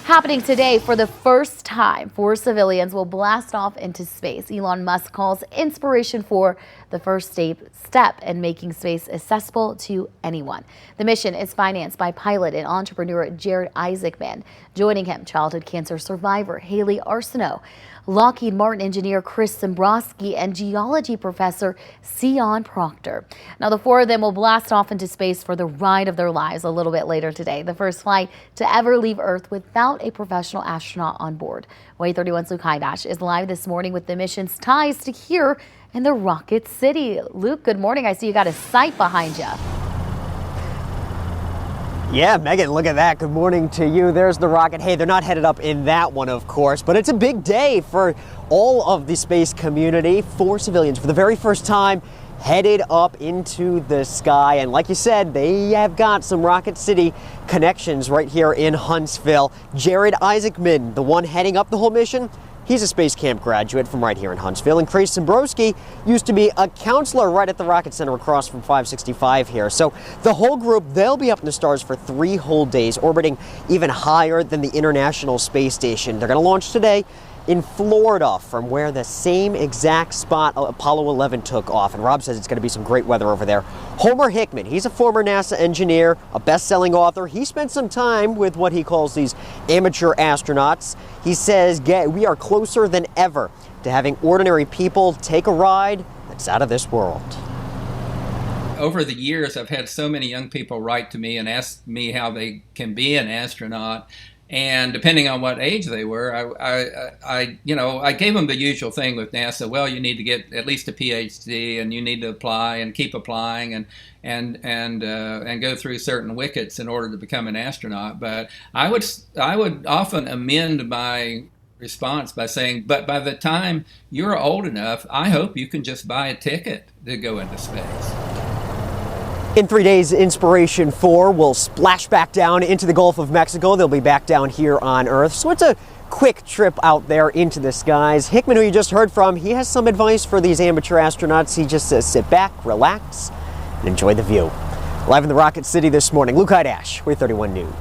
Happening today, for the first time, 4 civilians will blast off into space. Elon Musk calls Inspiration4 the first step in making space accessible to anyone. The mission is financed by pilot and entrepreneur Jared Isaacman. Joining him, childhood cancer survivor Haley Arsenault, Lockheed Martin engineer Chris Zimbrowski, and geology professor Sion Proctor. Now, the 4 of them will blast off into space for the ride of their lives a little bit later today. The first flight to ever leave Earth without a professional astronaut on board. WAAY 31's Luke Hydash is live this morning with the mission's ties to here in the Rocket City. Luke, good morning. I see you got a site behind you. Yeah, Megan, look at that. Good morning to you. There's the rocket. Hey, they're not headed up in that one, of course, but it's a big day for all of the space community. 4 civilians, for the very first time, headed up into the sky. And like you said, they have got some Rocket City connections right here in Huntsville. Jared Isaacman, the one heading up the whole mission, he's a space camp graduate from right here in Huntsville. And Chris Zimbrowski used to be a counselor right at the Rocket Center across from 565 here. So the whole group, they'll be up in the stars for 3 whole days, orbiting even higher than the International Space Station. They're going to launch today in Florida, from where the same exact spot Apollo 11 took off. And Rob says it's going to be some great weather over there. Homer Hickman, he's a former NASA engineer, a best-selling author. He spent some time with what he calls these amateur astronauts. He says we are closer than ever to having ordinary people take a ride that's out of this world. Over the years, I've had so many young people write to me and ask me how they can be an astronaut. And depending on what age they were, I gave them the usual thing with NASA. Well, you need to get at least a PhD, and you need to apply and keep applying and go through certain wickets in order to become an astronaut. But I would often amend my response by saying, but by the time you're old enough, I hope you can just buy a ticket to go into space. In 3 days, Inspiration4 will splash back down into the Gulf of Mexico. They'll be back down here on Earth. So it's a quick trip out there into the skies. Hickman, who you just heard from, he has some advice for these amateur astronauts. He just says sit back, relax, and enjoy the view. Live in the Rocket City this morning, Luke Hydash, WAAY 31 News.